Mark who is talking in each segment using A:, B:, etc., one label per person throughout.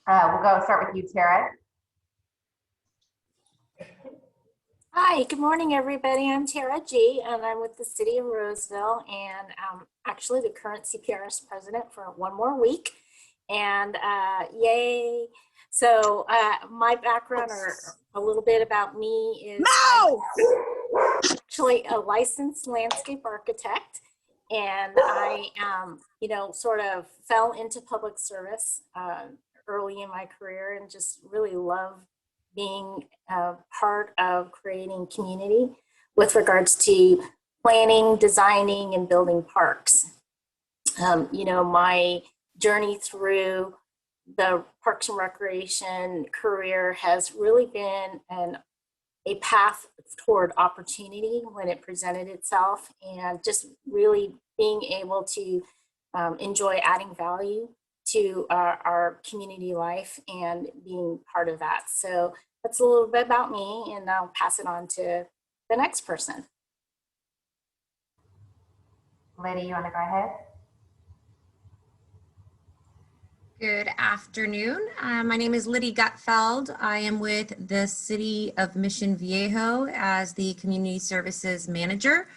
A: We'll start with you, Tara.
B: Hi, good morning, everybody. I'm Tara G, and I'm with the City of Roseville, and actually the current CPRS president for one more week. And yay! So my background, or a little bit about me, is I'm actually a licensed landscape architect, and I, sort of fell into public service early in my career, and just really love being part of creating community with regards to planning, designing, and building parks. My journey through the Parks and Recreation career has really been a path toward opportunity when it presented itself, and just really being able to enjoy adding value to our community life and being part of that. So that's a little bit about me, and I'll pass it on to the next person.
A: Lydie, you want to go ahead?
C: Good afternoon. My name is Lydie Gutfeld. I am with the City of Mission Viejo as the Community Services Manager.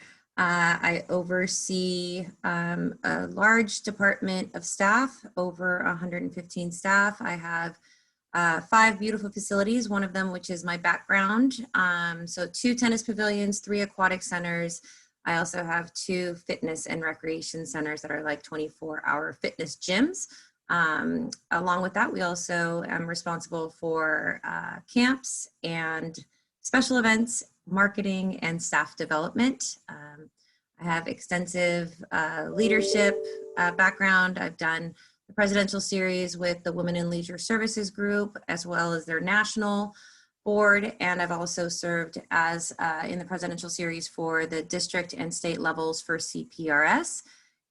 C: I oversee a large department of staff, over 115 staff. I have 5 beautiful facilities, one of them which is my background. So 2 tennis pavilions, 3 aquatic centers. I also have 2 fitness and recreation centers that are like 24-hour fitness gyms. Along with that, we also am responsible for camps and special events, marketing, and staff development. I have extensive leadership background. I've done the presidential series with the Women in Leisure Services Group, as well as their national board. And I've also served as in the presidential series for the district and state levels for CPRS.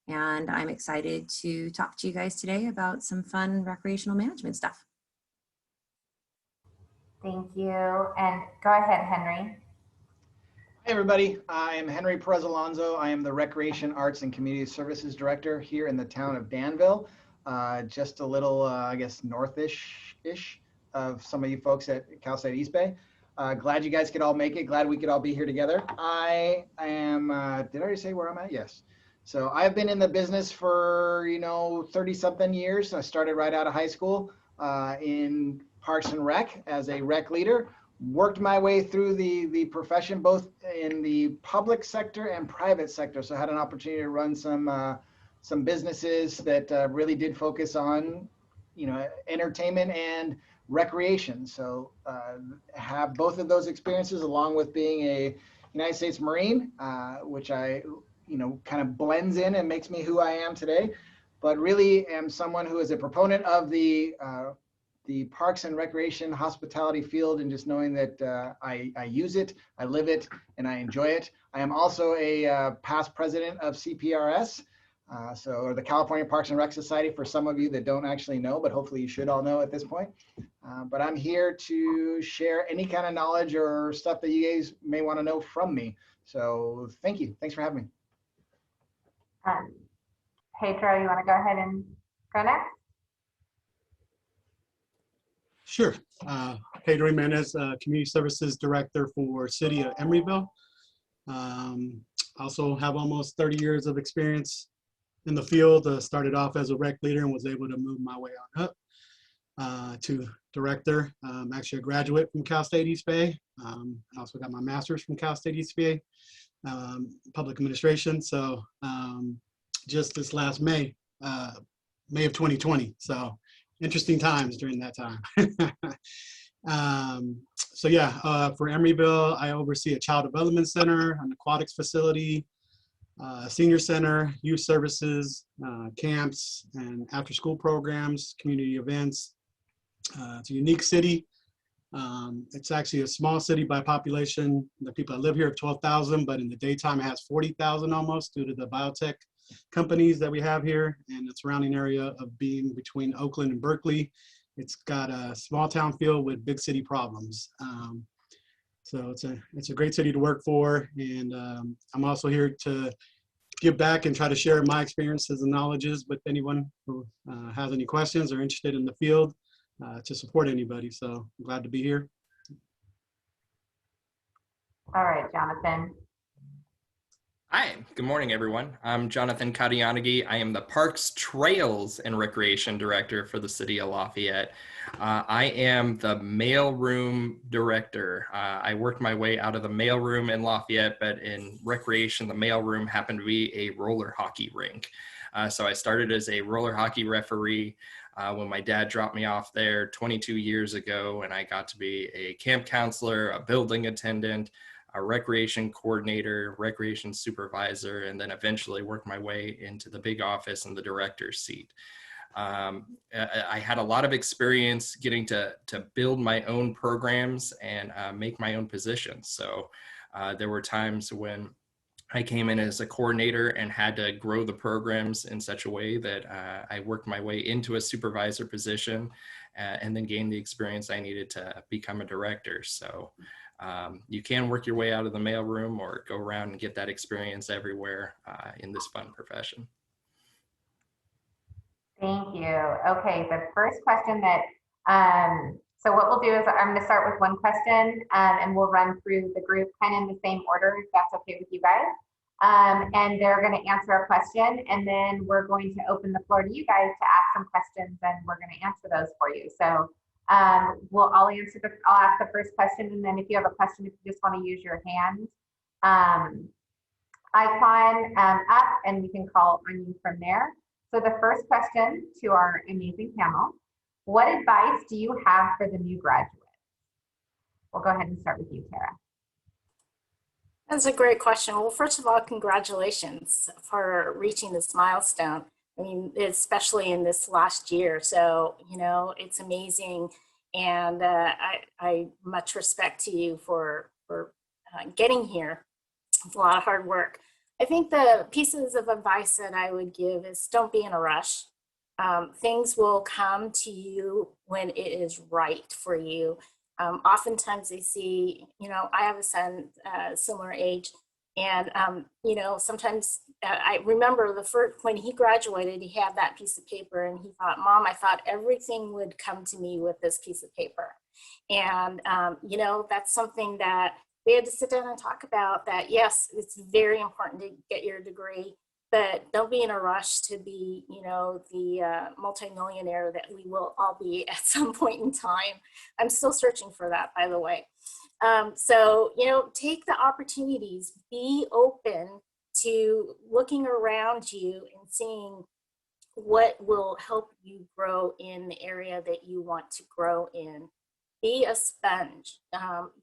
C: And I'm excited to talk to you guys today about some fun recreational management stuff.
A: Thank you. And go ahead, Henry.
D: Hi, everybody. I am Henry Perez Alonso. I am the Recreation, Arts, and Community Services Director here in the town of Danville, just a little, I guess, northish-ish of some of you folks at Cal State East Bay. Glad you guys could all make it. Glad we could all be here together. I am, did I already say where I'm at? Yes. So I've been in the business for, 30-something years. I started right out of high school in Parks and Rec as a rec leader. Worked my way through the profession, both in the public sector and private sector. So I had an opportunity to run some businesses that really did focus on, entertainment and recreation. So have both of those experiences, along with being a United States Marine, which I kind of blends in and makes me who I am today, but really am someone who is a proponent of the Parks and Recreation hospitality field, and just knowing that I use it, I live it, and I enjoy it. I am also a past president of CPRS, or the California Parks and Rec Society, for some of you that don't actually know, but hopefully you should all know at this point. But I'm here to share any kind of knowledge or stuff that you guys may want to know from me. So thank you. Thanks for having me.
A: Pedro, you want to go ahead and go next?
E: Sure. Pedro Amanez, Community Services Director for City of Emeryville. Also have almost 30 years of experience in the field. Started off as a rec leader and was able to move my way on up to director. I'm actually a graduate from Cal State East Bay. I also got my master's from Cal State East Bay, public administration. So just this last May of 2020. So interesting times during that time. For Emeryville, I oversee a child development center, an aquatics facility, senior center, youth services, camps, and after-school programs, community events. It's a unique city. It's actually a small city by population. The people that live here are 12,000, but in the daytime it has 40,000 almost, due to the biotech companies that we have here, and the surrounding area of being between Oakland and Berkeley. It's got a small town feel with big city problems. So it's a great city to work for, and I'm also here to give back and try to share my experiences and knowledges with anyone who has any questions or interested in the field. to support anybody. So I'm glad to be here.
A: All right, Jonathan.
F: Hi, good morning, everyone. I'm Jonathan Katianagi. I am the Parks, Trails, and Recreation Director for the City of Lafayette. I am the mailroom director. I worked my way out of the mailroom in Lafayette, but in recreation, the mailroom happened to be a roller hockey rink. So I started as a roller hockey referee when my dad dropped me off there 22 years ago, and I got to be a camp counselor, a building attendant, a recreation coordinator, recreation supervisor, and then eventually worked my way into the big office and the director's seat. I had a lot of experience getting to build my own programs and make my own positions. So there were times when I came in as a coordinator and had to grow the programs in such a way that I worked my way into a supervisor position and then gained the experience I needed to become a director. So you can work your way out of the mailroom or go around and get that experience everywhere in this fun profession.
A: Thank you. Okay, the first question that, so what we'll do is I'm going to start with one question and we'll run through the group kind of in the same order, if that's okay with you guys. And they're going to answer a question, and then we're going to open the floor to you guys to ask some questions, and we're going to answer those for you. So I'll ask the first question, and then if you have a question, if you just want to use your hand icon up, and we can call on you from there. So the first question to our amazing panel: what advice do you have for the new graduates? We'll go ahead and start with you, Tara.
B: That's a great question. Well, first of all, congratulations for reaching this milestone. I mean, especially in this last year. So, you know, it's amazing. And I much respect to you for getting here. It's a lot of hard work. I think the pieces of advice that I would give is don't be in a rush. Things will come to you when it is right for you. Oftentimes they see, you know, I have a son similar age, and, you know, sometimes I remember when he graduated, he had that piece of paper and he thought, Mom, I thought everything would come to me with this piece of paper. And, you know, that's something that we had to sit down and talk about, that, yes, it's very important to get your degree, but don't be in a rush to be, you know, the multimillionaire that we will all be at some point in time. I'm still searching for that, by the way. So, you know, take the opportunities, be open to looking around you and seeing what will help you grow in the area that you want to grow in. Be a sponge.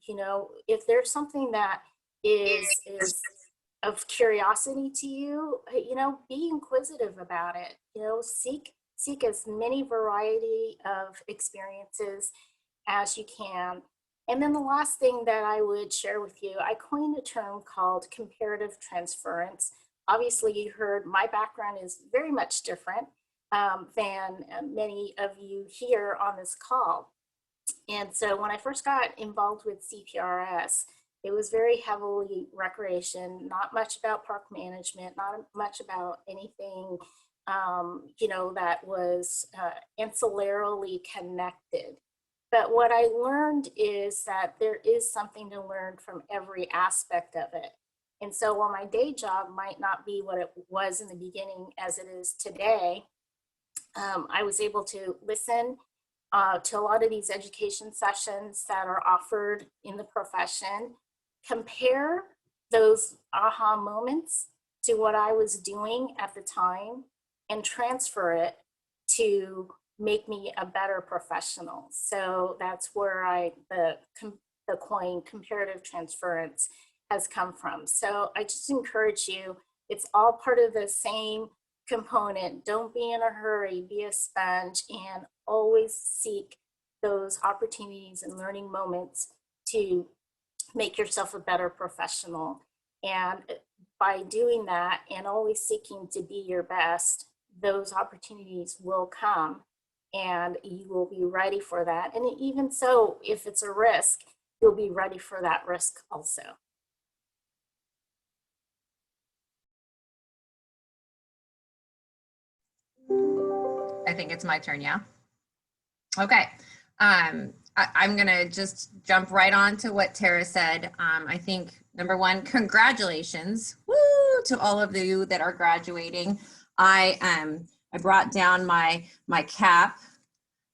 B: You know, if there's something that is of curiosity to you, you know, be inquisitive about it. You know, seek as many variety of experiences as you can. And then the last thing that I would share with you, I coined a term called comparative transference. Obviously, you heard my background is very much different than many of you here on this call. And so when I first got involved with CPRS, it was very heavily recreation, not much about park management, not much about anything, you know, that was ancillarily connected. But what I learned is that there is something to learn from every aspect of it. And so while my day job might not be what it was in the beginning as it is today, I was able to listen to a lot of these education sessions that are offered in the profession, compare those aha moments to what I was doing at the time, and transfer it to make me a better professional. So that's where the coin comparative transference has come from. So I just encourage you, it's all part of the same component. Don't be in a hurry, be a sponge, and always seek those opportunities and learning moments to make yourself a better professional. And by doing that and always seeking to be your best, those opportunities will come and you will be ready for that. And even so, if it's a risk, you'll be ready for that risk also.
C: I think it's my turn, yeah? Okay, I'm going to just jump right on to what Tara said. I think, number one, congratulations, woo, to all of you that are graduating. I brought down my cap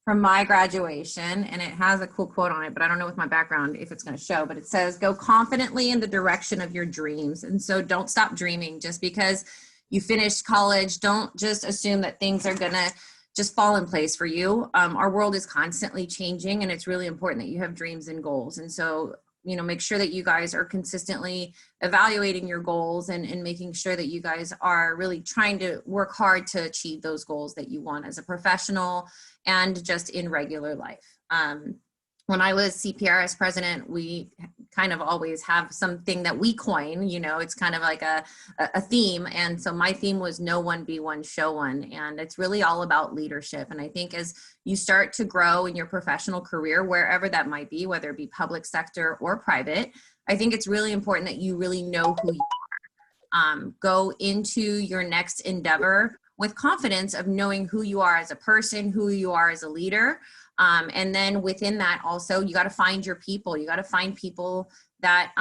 C: from my graduation, and it has a cool quote on it, but I don't know with my background if it's going to show, but it says, go confidently in the direction of your dreams. And so don't stop dreaming. Just because you finished college, don't just assume that things are going to just fall in place for you. Our world is constantly changing, and it's really important that you have dreams and goals. And so, you know, make sure that you guys are consistently evaluating your goals and making sure that you guys are really trying to work hard to achieve those goals that you want as a professional and just in regular life. When I was CPRS president, we kind of always have something that we coin, you know, it's kind of like a theme. And so my theme was know one, be one, show one. And it's really all about leadership. And I think as you start to grow in your professional career, wherever that might be, whether it be public sector or private, I think it's really important that you really know who you are. Go into your next endeavor with confidence of knowing who you are as a person, who you are as a leader. And then within that also, you got to find your people. You got to find people that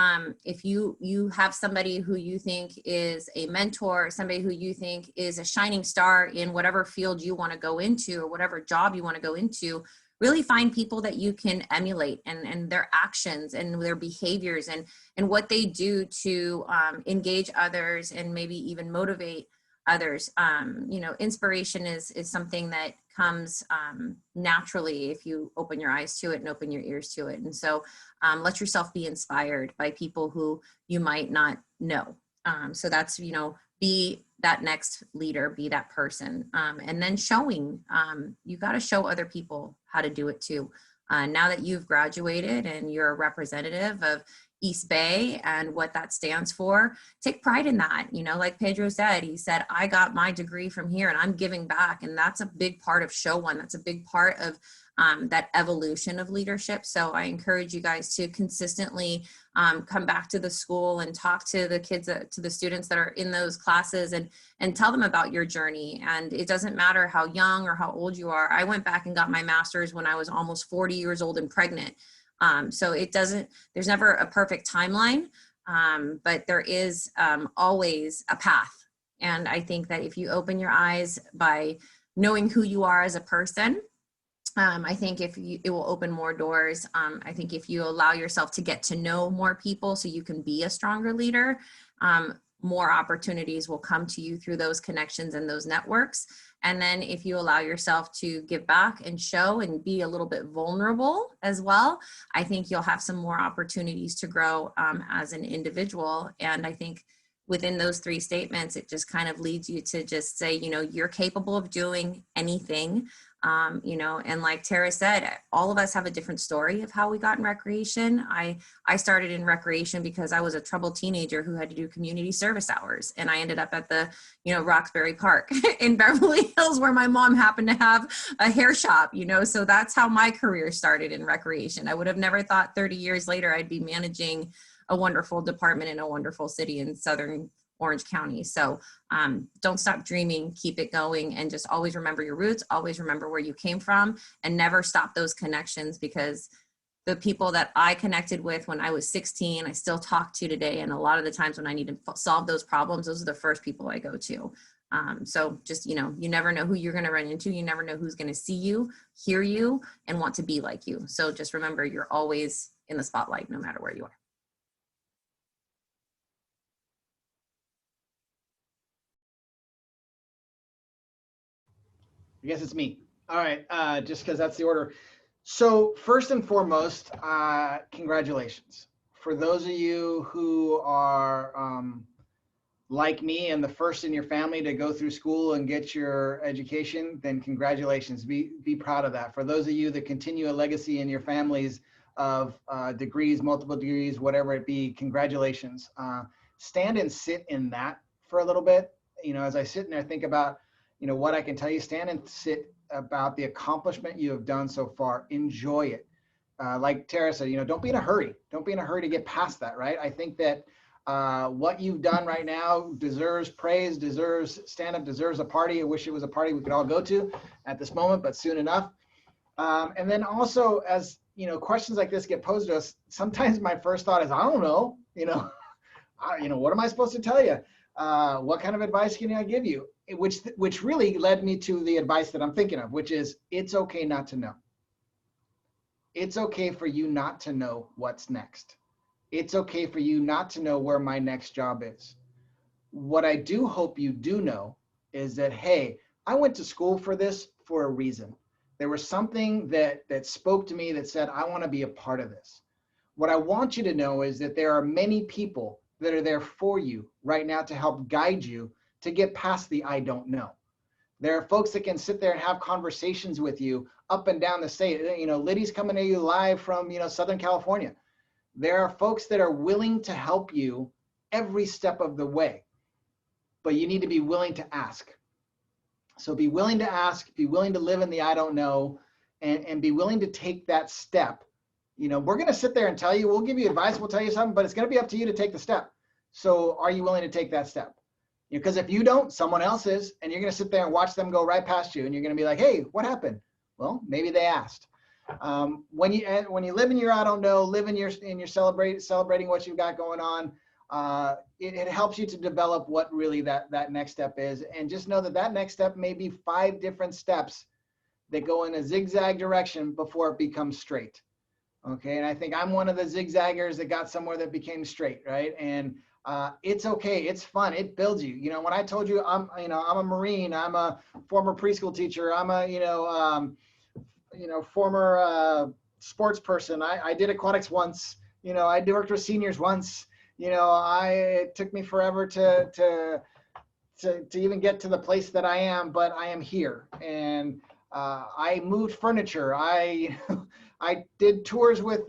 C: if you have somebody who you think is a mentor, somebody who you think is a shining star in whatever field you want to go into or whatever job you want to go into, really find people that you can emulate and their actions and their behaviors and what they do to engage others and maybe even motivate others. You know, inspiration is something that comes naturally if you open your eyes to it and open your ears to it. And so let yourself be inspired by people who you might not know. So that's, you know, be that next leader, be that person. And then showing, you got to show other people how to do it too. Now that you've graduated and you're a representative of East Bay and what that stands for, take pride in that. You know, like Pedro said, he said, I got my degree from here and I'm giving back. And that's a big part of Show One. That's a big part of that evolution of leadership. So I encourage you guys to consistently come back to the school and talk to the kids, to the students that are in those classes and tell them about your journey. And it doesn't matter how young or how old you are. I went back and got my master's when I was almost 40 years old and pregnant. So there's never a perfect timeline, but there is always a path. And I think that if you open your eyes by knowing who you are as a person, I think it will open more doors. I think if you allow yourself to get to know more people so you can be a stronger leader, more opportunities will come to you through those connections and those networks. And then if you allow yourself to give back and show and be a little bit vulnerable as well, I think you'll have some more opportunities to grow as an individual. And I think within those three statements, it just kind of leads you to just say, you know, you're capable of doing anything. You know, and like Tara said, all of us have a different story of how we got in recreation. I started in recreation because I was a troubled teenager who had to do community service hours. And I ended up at the, you know, Roxbury Park in Beverly Hills, where my mom happened to have a hair shop, you know, so that's how my career started in recreation. I would have never thought 30 years later I'd be managing a wonderful department in a wonderful city in Southern Orange County. So don't stop dreaming, keep it going, and just always remember your roots, always remember where you came from, and never stop those connections, because the people that I connected with when I was 16, I still talk to today. And a lot of the times when I need to solve those problems, those are the first people I go to. So just, you know, you never know who you're going to run into. You never know who's going to see you, hear you, and want to be like you. So just remember, you're always in the spotlight, no matter where you are.
D: I guess it's me. All right, just because that's the order. So first and foremost, congratulations. For those of you who are like me and the first in your family to go through school and get your education, then congratulations. Be proud of that. For those of you that continue a legacy in your families of degrees, multiple degrees, whatever it be, congratulations. Stand and sit in that for a little bit. You know, as I sit and I think about, you know, what I can tell you, stand and sit about the accomplishment you have done so far. Enjoy it. Like Tara said, you know, don't be in a hurry. Don't be in a hurry to get past that, right? I think that what you've done right now deserves praise, deserves stand-up, deserves a party. I wish it was a party we could all go to at this moment, but soon enough. And then also, as you know, questions like this get posed to us, sometimes my first thought is, I don't know, what am I supposed to tell you? What kind of advice can I give you? Which really led me to the advice that I'm thinking of, which is, it's okay not to know. It's okay for you not to know what's next. It's okay for you not to know where my next job is. What I do hope you do know is that, hey, I went to school for this for a reason. There was something that spoke to me that said, I want to be a part of this. What I want you to know is that there are many people that are there for you right now to help guide you to get past the I don't know. There are folks that can sit there and have conversations with you up and down the state. Lydie's coming to you live from, Southern California. There are folks that are willing to help you every step of the way, but you need to be willing to ask. So be willing to ask, be willing to live in the I don't know, and be willing to take that step. We're going to sit there and tell you, we'll give you advice, we'll tell you something, but it's going to be up to you to take the step. So are you willing to take that step? Because if you don't, someone else is, and you're going to sit there and watch them go right past you, and you're going to be like, hey, what happened? Well, maybe they asked. When you live in your I don't know, live in your celebrating what you've got going on, it helps you to develop what really that next step is. And just know that next step may be 5 different steps that go in a zigzag direction before it becomes straight. Okay, and I think I'm one of the zigzaggers that got somewhere that became straight, right? And it's okay, it's fun, it builds you. When I told you I'm a Marine, I'm a former preschool teacher, I'm a former sports person. I did aquatics once. I worked with seniors once. It took me forever to even get to the place that I am, but I am here. And I moved furniture. I did tours with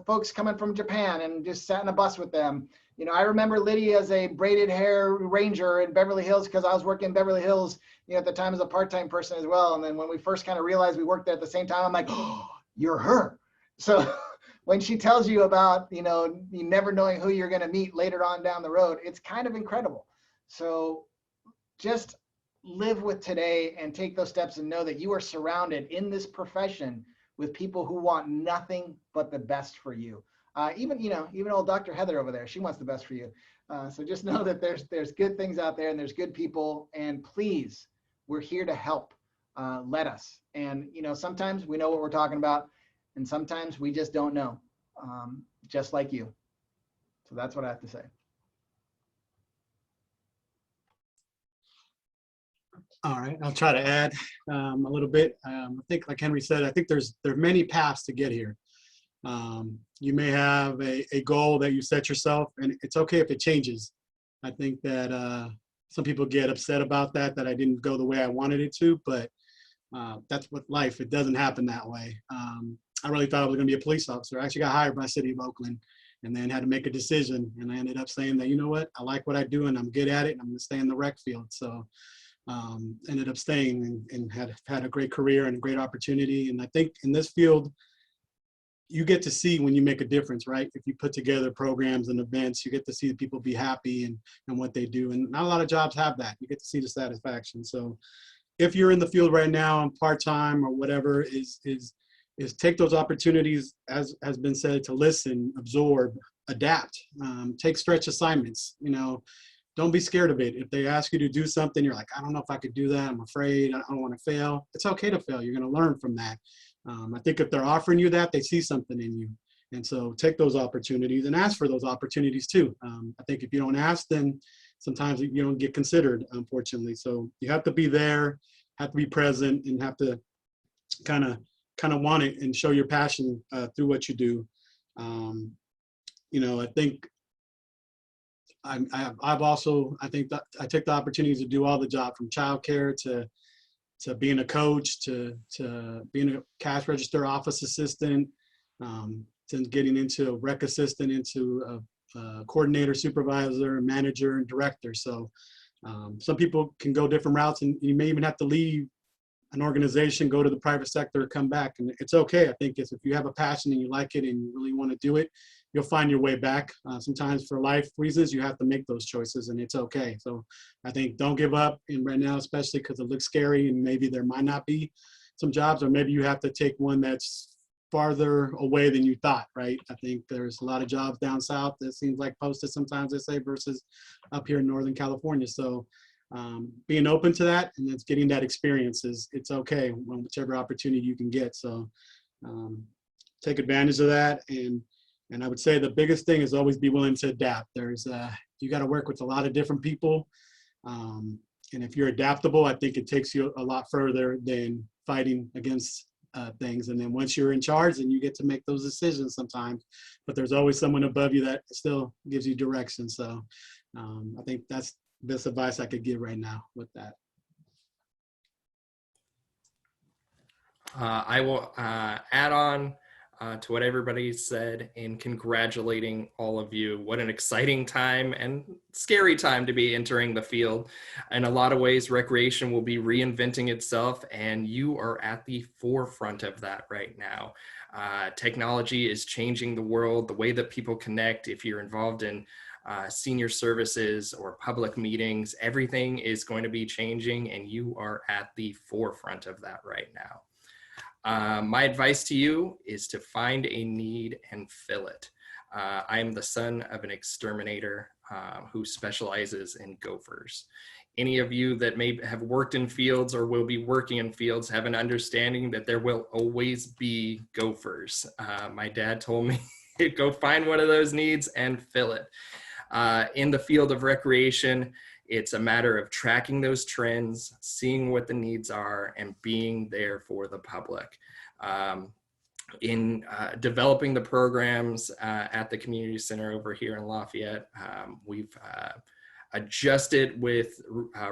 D: folks coming from Japan and just sat in a bus with them. I remember Lydie as a braided hair ranger in Beverly Hills, because I was working in Beverly Hills, at the time as a part-time person as well. And then when we first kind of realized we worked there at the same time, I'm like, oh, you're her. So when she tells you about, you never knowing who you're going to meet later on down the road, it's kind of incredible. So just live with today and take those steps and know that you are surrounded in this profession with people who want nothing but the best for you. Even old Dr. Heather over there, she wants the best for you. So just know that there's good things out there and there's good people, and please, we're here to help. Let us. And, sometimes we know what we're talking about, and sometimes we just don't know, just like you. So that's what I have to say.
E: All right, I'll try to add a little bit. I think, like Henry said, I think there are many paths to get here. You may have a goal that you set yourself, and it's okay if it changes. I think that some people get upset about that I didn't go the way I wanted it to, but that's what life, it doesn't happen that way. I really thought I was gonna be a police officer. I actually got hired by the city of Oakland and then had to make a decision. And I ended up saying that, you know what, I like what I do and I'm good at it, and I'm gonna stay in the rec field. So ended up staying and had a great career and a great opportunity. And I think in this field, you get to see when you make a difference, right? If you put together programs and events, you get to see the people be happy and what they do. And not a lot of jobs have that. You get to see the satisfaction. So if you're in the field right now and part-time or whatever, is take those opportunities, as has been said, to listen, absorb, adapt, take stretch assignments. Don't be scared of it. If they ask you to do something, you're like, I don't know if I could do that. I'm afraid. I don't want to fail. It's okay to fail. You're going to learn from that. I think if they're offering you that, they see something in you. And so take those opportunities and ask for those opportunities too. I think if you don't ask, then sometimes you don't get considered, unfortunately. So you have to be there, have to be present, and have to kind of want it and show your passion through what you do. I think I think that I took the opportunities to do all the job, from childcare to being a coach, to being a cash register office assistant, to getting into a rec assistant, into a coordinator, supervisor, manager, and director. So some people can go different routes, and you may even have to leave an organization, go to the private sector, come back, and it's okay. I think if you have a passion and you like it and you really want to do it, you'll find your way back. Sometimes for life reasons, you have to make those choices, and it's okay. So I think don't give up, and right now, especially because it looks scary and maybe there might not be some jobs, or maybe you have to take one that's farther away than you thought, right? I think there's a lot of jobs down south that seems like posted sometimes, they say, versus up here in Northern California. So being open to that and it's getting that experience it's okay, whichever opportunity you can get. So take advantage of that. And I would say the biggest thing is always be willing to adapt. You got to work with a lot of different people. And if you're adaptable, I think it takes you a lot further than fighting against things. And then once you're in charge, then you get to make those decisions sometimes, but there's always someone above you that still gives you direction. So I think that's the best advice I could give right now with that.
F: I will add on to what everybody said in congratulating all of you. What an exciting time and scary time to be entering the field. In a lot of ways, recreation will be reinventing itself, and you are at the forefront of that right now. Technology is changing the world, the way that people connect. If you're involved in senior services or public meetings, everything is going to be changing, and you are at the forefront of that right now. My advice to you is to find a need and fill it. I am the son of an exterminator who specializes in gophers. Any of you that may have worked in fields or will be working in fields have an understanding that there will always be gophers. My dad told me, go find one of those needs and fill it. In the field of recreation, it's a matter of tracking those trends, seeing what the needs are, and being there for the public. In developing the programs at the community center over here in Lafayette, we've adjusted with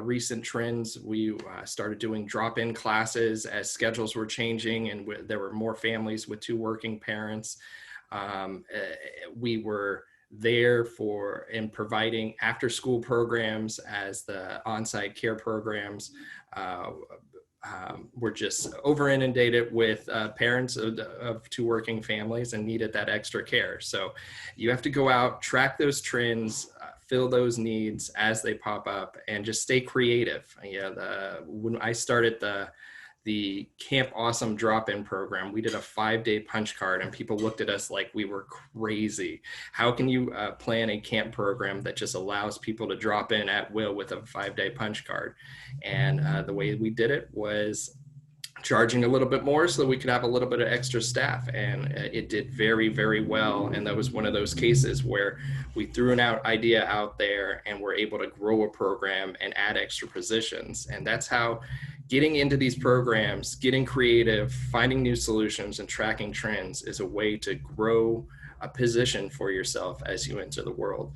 F: recent trends. We started doing drop-in classes as schedules were changing and there were more families with 2 working parents. We were there in providing after-school programs as the on-site care programs. We're just over-inundated with parents of 2 working families and needed that extra care. So you have to go out, track those trends, fill those needs as they pop up, and just stay creative. When I started the Camp Awesome drop-in program, we did a 5-day punch card and people looked at us like we were crazy. How can you plan a camp program that just allows people to drop in at will with a 5-day punch card? And the way we did it was charging a little bit more so that we could have a little bit of extra staff, and it did very, very well. And that was one of those cases where we threw an idea out there and were able to grow a program and add extra positions. And that's how getting into these programs, getting creative, finding new solutions, and tracking trends is a way to grow a position for yourself as you enter the world.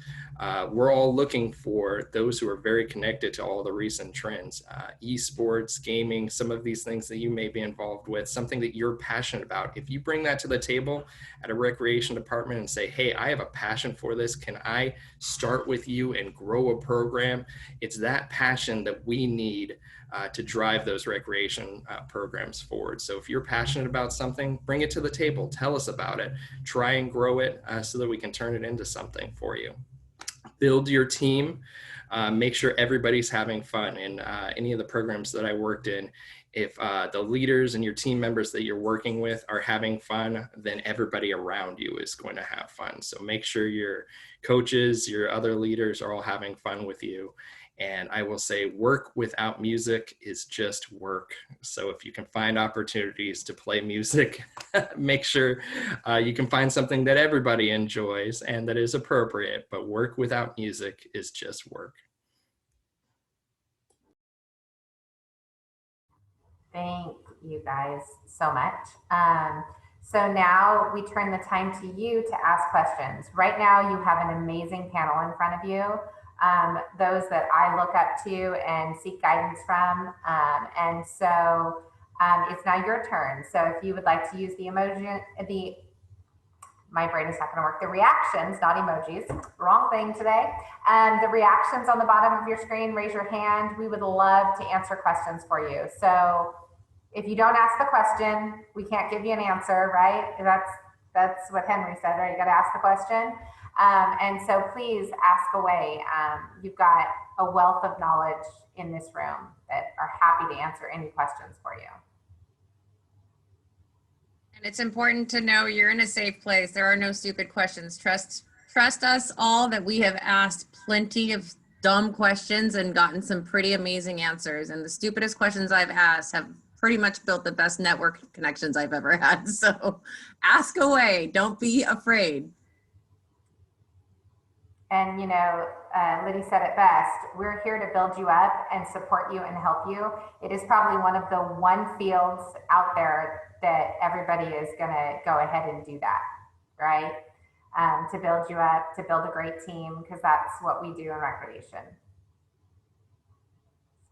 F: We're all looking for those who are very connected to all the recent trends, esports, gaming, some of these things that you may be involved with, something that you're passionate about. If you bring that to the table at a recreation department and say, hey, I have a passion for this, can I start with you and grow a program? It's that passion that we need to drive those recreation programs forward. So if you're passionate about something, bring it to the table, tell us about it, try and grow it so that we can turn it into something for you. Build your team, make sure everybody's having fun. In any of the programs that I worked in, if the leaders and your team members that you're working with are having fun, then everybody around you is going to have fun. So make sure your coaches, your other leaders are all having fun with you. And I will say work without music is just work. So if you can find opportunities to play music, make sure you can find something that everybody enjoys and that is appropriate, but work without music is just work.
A: Thank you guys so much. So now we turn the time to you to ask questions. Right now you have an amazing panel in front of you. Those that I look up to and seek guidance from. And so it's now your turn. So if you would like to use the emoji, my brain is not going to work, the reactions, not emojis, wrong thing today. The reactions on the bottom of your screen, raise your hand. We would love to answer questions for you. So if you don't ask the question, we can't give you an answer, right? That's what Henry said, right? You got to ask the question. And so please ask away. You've got a wealth of knowledge in this room that are happy to answer any questions for you.
C: And it's important to know you're in a safe place. There are no stupid questions. Trust us all that we have asked plenty of dumb questions and gotten some pretty amazing answers. And the stupidest questions I've asked have pretty much built the best network connections I've ever had. So ask away. Don't be afraid.
A: And, you know, Lydie said it best, we're here to build you up and support you and help you. It is probably one of the fields out there that everybody is going to go ahead and do that, right? To build you up, to build a great team, because that's what we do in recreation.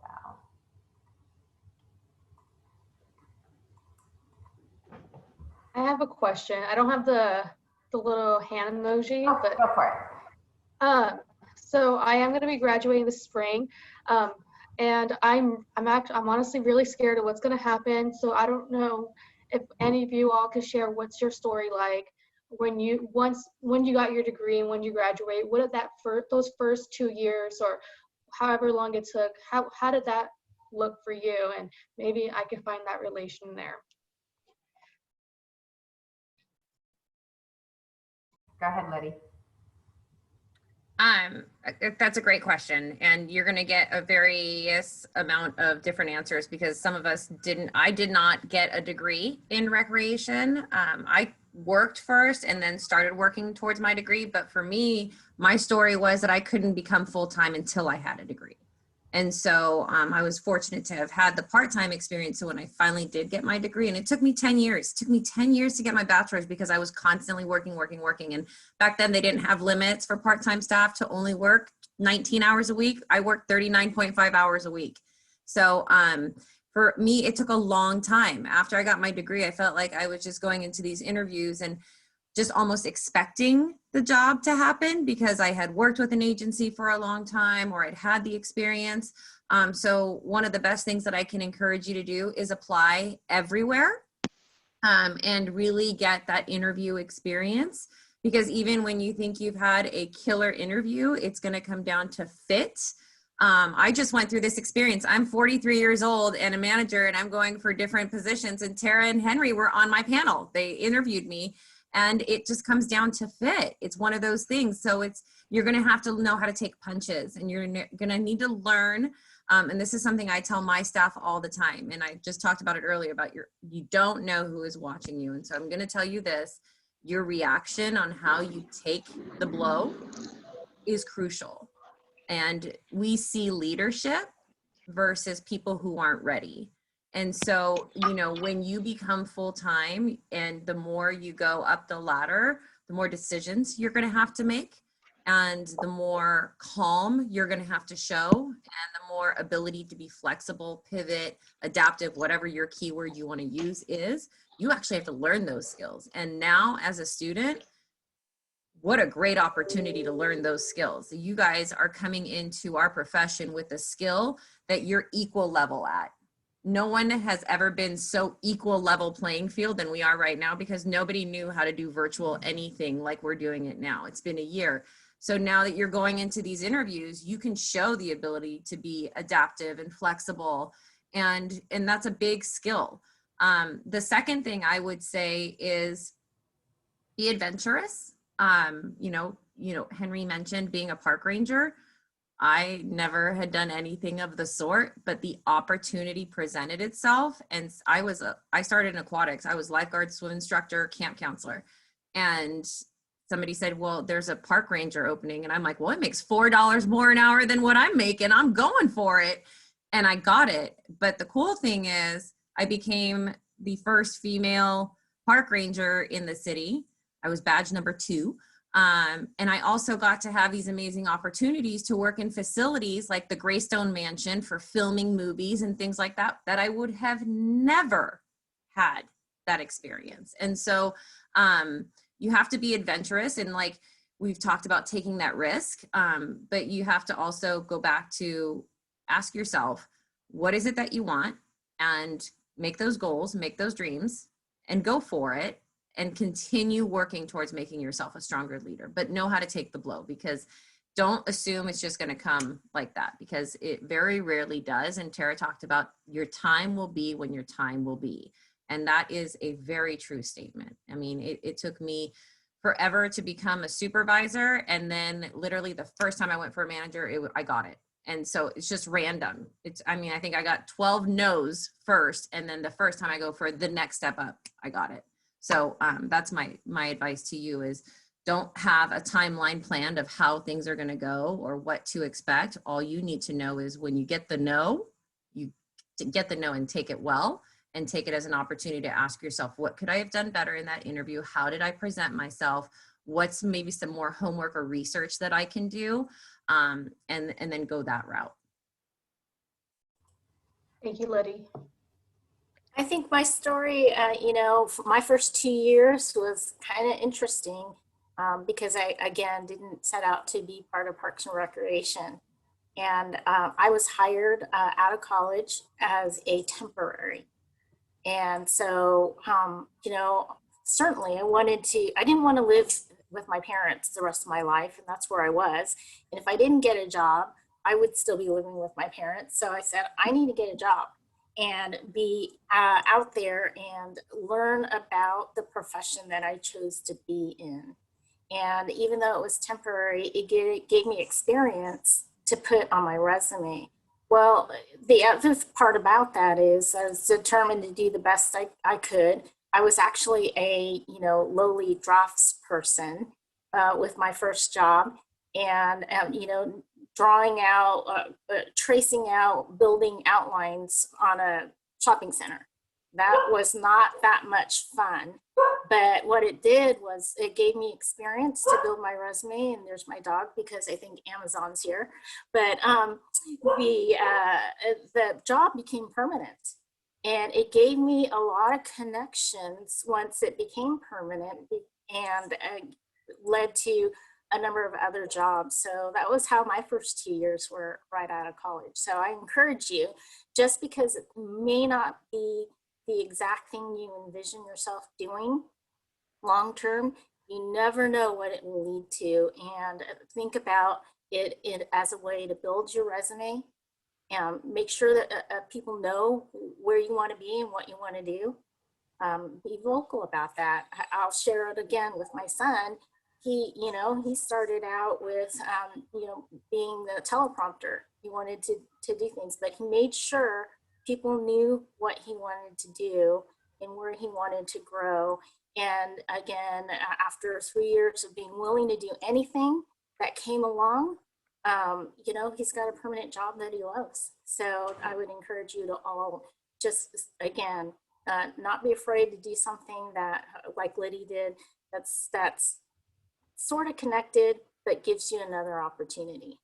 A: So.
G: I have a question. I don't have the little hand emoji,
A: Oh,
G: but
A: go for it.
G: so I am going to be graduating this spring, and I'm honestly really scared of what's going to happen. So I don't know if any of you all could share what's your story like when you got your degree and when you graduate. What did those first 2 years or however long it took? How did that look for you? And maybe I can find that relation there.
A: Go ahead, Lydie.
C: That's a great question. And you're going to get a various amount of different answers because some of us I did not get a degree in recreation. I worked first and then started working towards my degree. But for me, my story was that I couldn't become full-time until I had a degree. And so I was fortunate to have had the part-time experience. So when I finally did get my degree, and it took me 10 years, it took me 10 years to get my bachelor's because I was constantly working. And back then they didn't have limits for part-time staff to only work 19 hours a week. I worked 39.5 hours a week. So for me, it took a long time. After I got my degree, I felt like I was just going into these interviews and just almost expecting the job to happen because I had worked with an agency for a long time or I'd had the experience. So one of the best things that I can encourage you to do is apply everywhere and really get that interview experience, because even when you think you've had a killer interview, it's going to come down to fit. I just went through this experience. I'm 43 years old and a manager, and I'm going for different positions, and Tara and Henry were on my panel. They interviewed me. And it just comes down to fit. It's one of those things. So you're going to have to know how to take punches, and you're going to need to learn. And this is something I tell my staff all the time. And I just talked about it earlier about you don't know who is watching you. And so I'm going to tell you this, your reaction on how you take the blow is crucial. And we see leadership versus people who aren't ready. And so, you know, when you become full-time and the more you go up the ladder, the more decisions you're going to have to make, and the more calm you're going to have to show, and the more ability to be flexible, pivot, adaptive, whatever your keyword you want to use is, you actually have to learn those skills. And now as a student, what a great opportunity to learn those skills. You guys are coming into our profession with a skill that you're equal level at. No one has ever been so equal level playing field than we are right now, because nobody knew how to do virtual anything like we're doing it now. It's been a year. So now that you're going into these interviews, you can show the ability to be adaptive and flexible. And that's a big skill. The second thing I would say is be adventurous. You know, Henry mentioned being a park ranger. I never had done anything of the sort, but the opportunity presented itself. And I started in aquatics. I was lifeguard, swim instructor, camp counselor. And somebody said, well, there's a park ranger opening. And I'm like, well, it makes $4 more an hour than what I'm making. I'm going for it. And I got it. But the cool thing is I became the first female park ranger in the city. I was badge number 2. And I also got to have these amazing opportunities to work in facilities like the Greystone Mansion for filming movies and things like that, that I would have never had that experience. And so you have to be adventurous, and like we've talked about taking that risk, but you have to also go back to ask yourself, what is it that you want, and make those goals, make those dreams, and go for it. And continue working towards making yourself a stronger leader, but know how to take the blow, because don't assume it's just going to come like that, because it very rarely does. And Tara talked about your time will be when your time will be. And that is a very true statement. I mean, it took me forever to become a supervisor. And then literally the first time I went for a manager, I got it. And so it's just random. I mean, I think I got 12 no's first. And then the first time I go for the next step up, I got it. So that's my advice to you is don't have a timeline planned of how things are going to go or what to expect. All you need to know is when you get the no, you get the no and take it well and take it as an opportunity to ask yourself, what could I have done better in that interview? How did I present myself? What's maybe some more homework or research that I can do? And then go that route.
G: Thank you, Lydie.
B: I think my story, for my first 2 years was kind of interesting because I, again, didn't set out to be part of Parks and Recreation. And I was hired out of college as a temporary. And so, certainly I didn't want to live with my parents the rest of my life, and that's where I was. And if I didn't get a job, I would still be living with my parents. So I said, I need to get a job and be out there and learn about the profession that I chose to be in. And even though it was temporary, it gave me experience to put on my resume. Well, the other part about that is I was determined to do the best I could. I was actually a, lowly drafts person with my first job, and, drawing out, tracing out building outlines on a shopping center. That was not that much fun, but what it did was it gave me experience to build my resume. And there's my dog because I think Amazon's here. But the job became permanent, and it gave me a lot of connections once it became permanent, and led to a number of other jobs. So that was how my first 2 years were right out of college. So I encourage you, just because it may not be the exact thing you envision yourself doing long-term, you never know what it will lead to. And think about it as a way to build your resume and make sure that people know where you want to be and what you want to do. Be vocal about that. I'll share it again with my son. He started out with, being the teleprompter. He wanted to do things, but he made sure people knew what he wanted to do and where he wanted to grow. And again, after 3 years of being willing to do anything that came along, he's got a permanent job that he loves. So I would encourage you to all just, again, not be afraid to do something that, like Lydie did, that's sort of connected, but gives you another opportunity.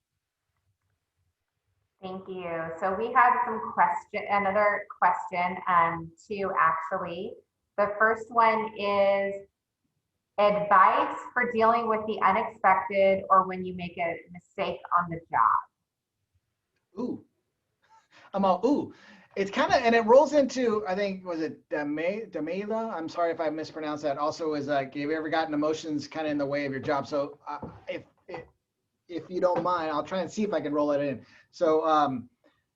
A: Thank you. So we have another question too, actually. The first one is advice for dealing with the unexpected or when you make a mistake on the job.
D: Ooh, I'm all, ooh. It's kind of, and it rolls into, I think, was it Damela? I'm sorry if I mispronounced that. Also is like, have you ever gotten emotions kind of in the way of your job? So if you don't mind, I'll try and see if I can roll it in. So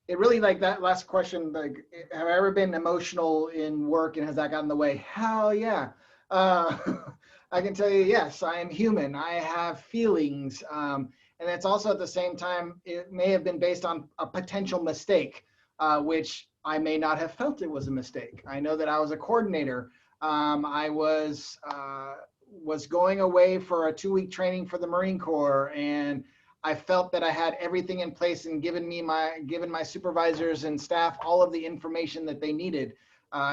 D: it really, like that last question, like, have I ever been emotional in work and has that gotten in the way? Hell yeah. I can tell you, yes, I am human. I have feelings. And it's also at the same time, it may have been based on a potential mistake, which I may not have felt it was a mistake. I know that I was a coordinator. I was going away for a 2-week training for the Marine Corps, and I felt that I had everything in place and given my supervisors and staff all of the information that they needed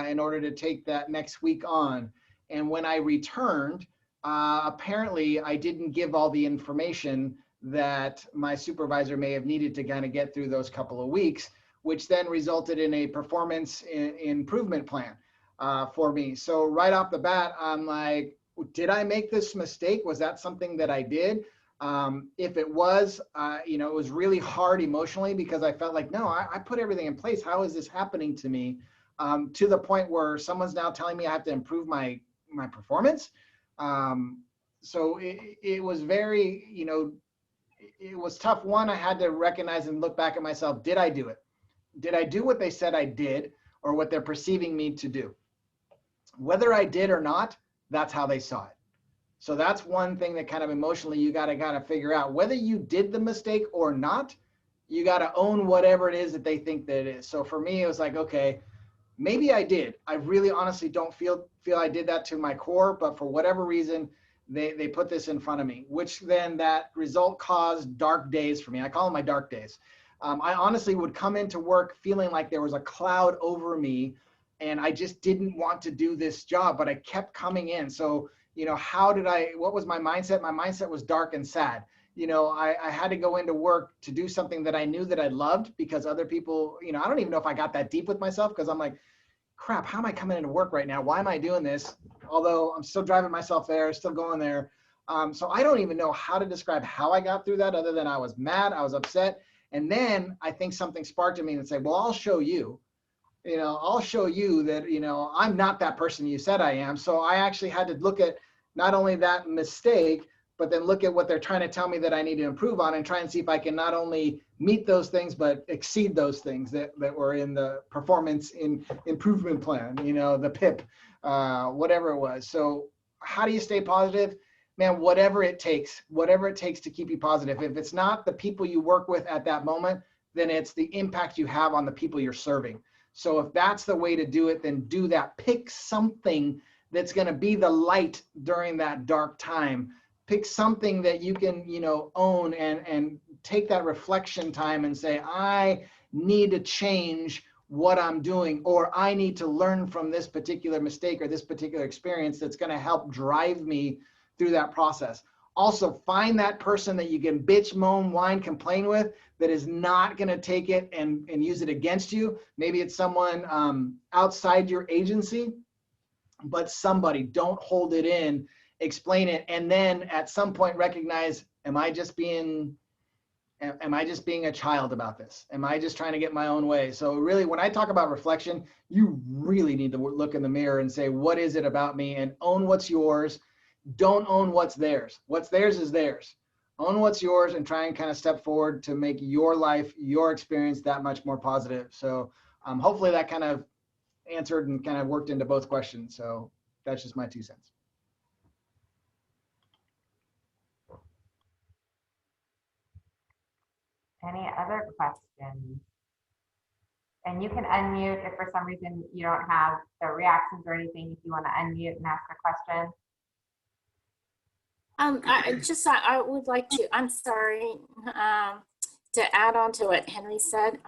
D: in order to take that next week on. And when I returned, apparently I didn't give all the information that my supervisor may have needed to kind of get through those couple of weeks, which then resulted in a performance improvement plan for me. So right off the bat, I'm like, did I make this mistake? Was that something that I did? If it was, it was really hard emotionally because I felt like, no, I put everything in place. How is this happening to me? To the point where someone's now telling me I have to improve my performance. So it was very, it was tough. One, I had to recognize and look back at myself. Did I do it? Did I do what they said I did or what they're perceiving me to do? Whether I did or not, that's how they saw it. So that's one thing that kind of emotionally you got to figure out. Whether you did the mistake or not, you got to own whatever it is that they think that it is. So for me, it was like, okay, maybe I did. I really honestly don't feel I did that to my core, but for whatever reason, they put this in front of me, which then that result caused dark days for me. I call them my dark days. I honestly would come into work feeling like there was a cloud over me and I just didn't want to do this job, but I kept coming in. So, what was my mindset? My mindset was dark and sad. I had to go into work to do something that I knew that I loved, because other people, I don't even know if I got that deep with myself, because I'm like, crap, how am I coming into work right now? Why am I doing this? Although I'm still driving myself there, still going there. So I don't even know how to describe how I got through that, other than I was mad, I was upset. And then I think something sparked in me and said, well, I'll show you. I'll show you that, I'm not that person you said I am. So I actually had to look at not only that mistake, but then look at what they're trying to tell me that I need to improve on, and try and see if I can not only meet those things, but exceed those things that were in the performance improvement plan, the PIP, whatever it was. So how do you stay positive? Man, whatever it takes to keep you positive. If it's not the people you work with at that moment, then it's the impact you have on the people you're serving. So if that's the way to do it, then do that. Pick something that's going to be the light during that dark time. Pick something that you can, own, and take that reflection time and say, I need to change what I'm doing, or I need to learn from this particular mistake or this particular experience that's going to help drive me through that process. Also, find that person that you can bitch, moan, whine, complain with, that is not going to take it and use it against you. Maybe it's someone outside your agency, but somebody. Don't hold it in, explain it, and then at some point recognize, am I just being a child about this? Am I just trying to get my own way? So really, when I talk about reflection, you really need to look in the mirror and say, what is it about me? And own what's yours. Don't own what's theirs. What's theirs is theirs. Own what's yours and try and kind of step forward to make your life, your experience that much more positive. So hopefully that kind of answered and kind of worked into both questions. So that's just my 2 cents.
A: Any other questions? And you can unmute if for some reason you don't have the reactions or anything, if you want to unmute and ask a question.
B: I would like to, I'm sorry, to add on to what Henry said.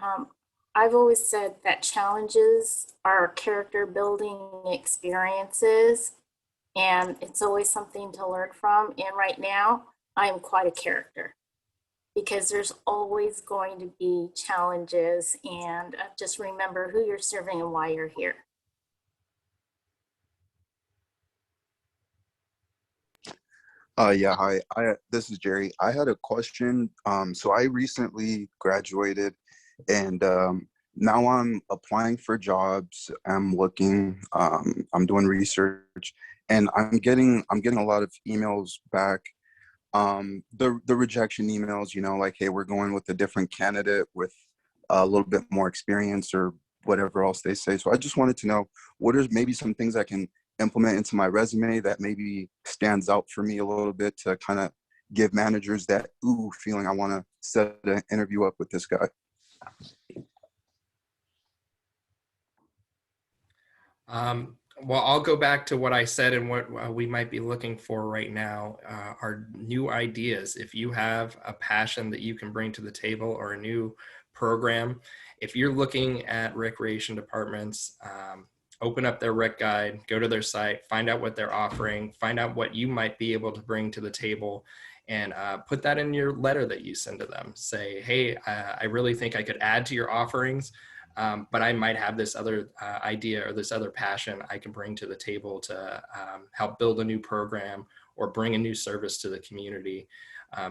B: I've always said that challenges are character building experiences, and it's always something to learn from. And right now, I am quite a character, because there's always going to be challenges, and just remember who you're serving and why you're here.
H: Yeah, hi. This is Jerry. I had a question. So I recently graduated, and now I'm applying for jobs. I'm looking. I'm doing research, and I'm getting a lot of emails back. The rejection emails, like, hey, we're going with a different candidate with a little bit more experience, or whatever else they say. So I just wanted to know, what are maybe some things I can implement into my resume that maybe stands out for me a little bit, to kind of give managers that feeling I want to set an interview up with this guy.
F: Well, I'll go back to what I said and what we might be looking for right now are new ideas. If you have a passion that you can bring to the table, or a new program, if you're looking at recreation departments, open up their rec guide, go to their site, find out what they're offering, find out what you might be able to bring to the table, and put that in your letter that you send to them. Say, hey, I really think I could add to your offerings, but I might have this other idea or this other passion I can bring to the table to help build a new program or bring a new service to the community.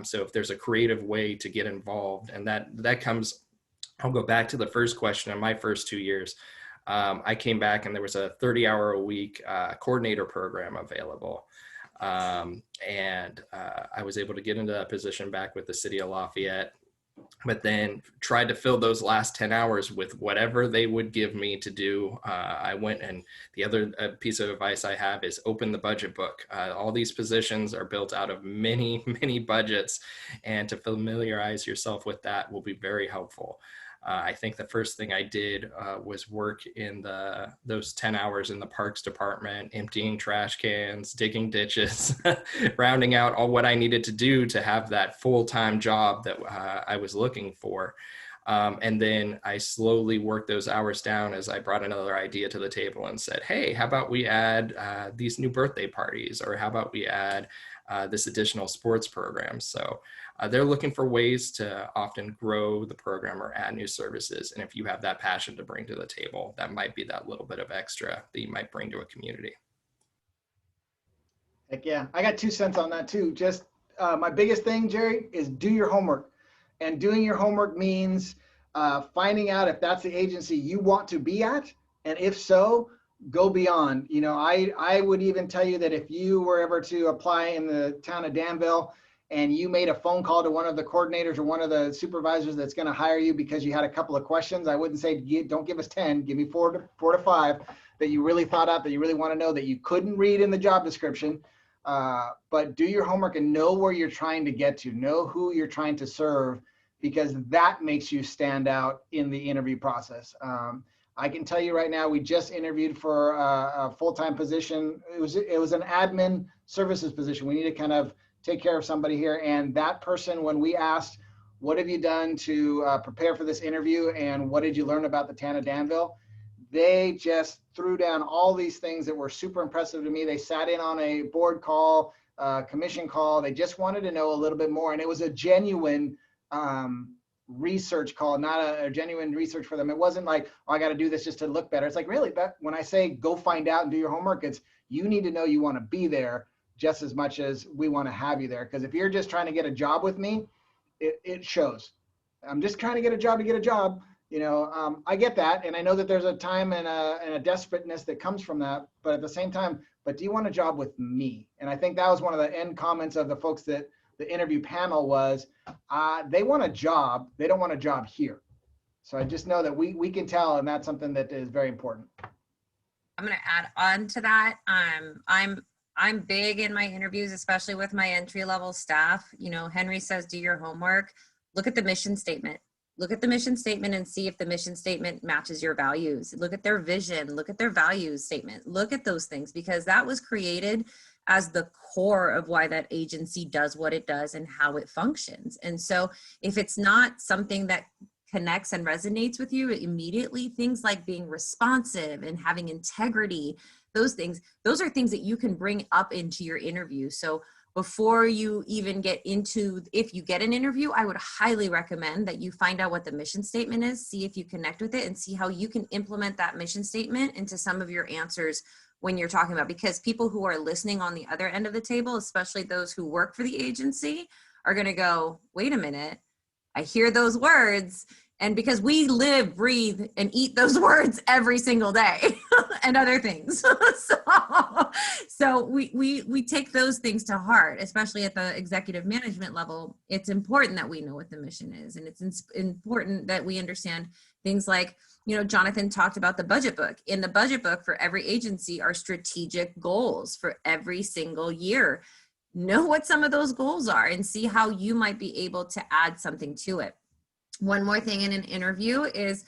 F: So if there's a creative way to get involved, and that comes, I'll go back to the first question. In my first 2 years, I came back and there was a 30-hour-a-week coordinator program available. And I was able to get into that position back with the city of Lafayette. but then tried to fill those last 10 hours with whatever they would give me to do. I went, and the other piece of advice I have is open the budget book. All these positions are built out of many, many budgets, and to familiarize yourself with that will be very helpful. I think the first thing I did was work in those 10 hours in the parks department, emptying trash cans, digging ditches, rounding out all what I needed to do to have that full-time job that I was looking for. And then I slowly worked those hours down as I brought another idea to the table and said, hey, how about we add these new birthday parties? Or how about we add this additional sports program? So they're looking for ways to often grow the program or add new services. And if you have that passion to bring to the table, that might be that little bit of extra that you might bring to a community.
D: Heck yeah, I got 2 cents on that too. Just my biggest thing, Jerry, is do your homework. And doing your homework means finding out if that's the agency you want to be at. And if so, go beyond. You know, I would even tell you that if you were ever to apply in the town of Danville and you made a phone call to one of the coordinators or one of the supervisors that's going to hire you because you had a couple of questions, I wouldn't say, don't give us 10, give me four to five that you really thought out, that you really want to know, that you couldn't read in the job description. But do your homework and know where you're trying to get to, know who you're trying to serve, because that makes you stand out in the interview process. I can tell you right now, we just interviewed for a full-time position. It was an admin services position. We need to kind of take care of somebody here. And that person, when we asked, what have you done to prepare for this interview and what did you learn about the town of Danville? They just threw down all these things that were super impressive to me. They sat in on a board call, commission call. They just wanted to know a little bit more. And it was a genuine research call, not a genuine research for them. It wasn't like, oh, I got to do this just to look better. It's like, really, but when I say go find out and do your homework, it's you need to know you want to be there just as much as we want to have you there. Because if you're just trying to get a job with me, it shows. I'm just trying to get a job to get a job. You know, I get that. And I know that there's a time and a desperateness that comes from that. But at the same time, but do you want a job with me? And I think that was one of the end comments of the folks that the interview panel was, they want a job. They don't want a job here. So I just know that we can tell, and that's something that is very important.
C: I'm going to add on to that. I'm big in my interviews, especially with my entry level staff. You know, Henry says, do your homework. Look at the mission statement. Look at the mission statement and see if the mission statement matches your values. Look at their vision. Look at their values statement. Look at those things, because that was created as the core of why that agency does what it does and how it functions. And so if it's not something that connects and resonates with you immediately, things like being responsive and having integrity, those are things that you can bring up into your interview. So before you even get into, if you get an interview, I would highly recommend that you find out what the mission statement is, see if you connect with it, and see how you can implement that mission statement into some of your answers when you're talking about, because people who are listening on the other end of the table, especially those who work for the agency, are going to go, wait a minute, I hear those words. And because we live, breathe, and eat those words every single day and other things. So we take those things to heart, especially at the executive management level. It's important that we know what the mission is. And it's important that we understand things like, you know, Jonathan talked about the budget book. In the budget book for every agency are strategic goals for every single year. Know what some of those goals are and see how you might be able to add something to it. One more thing in an interview is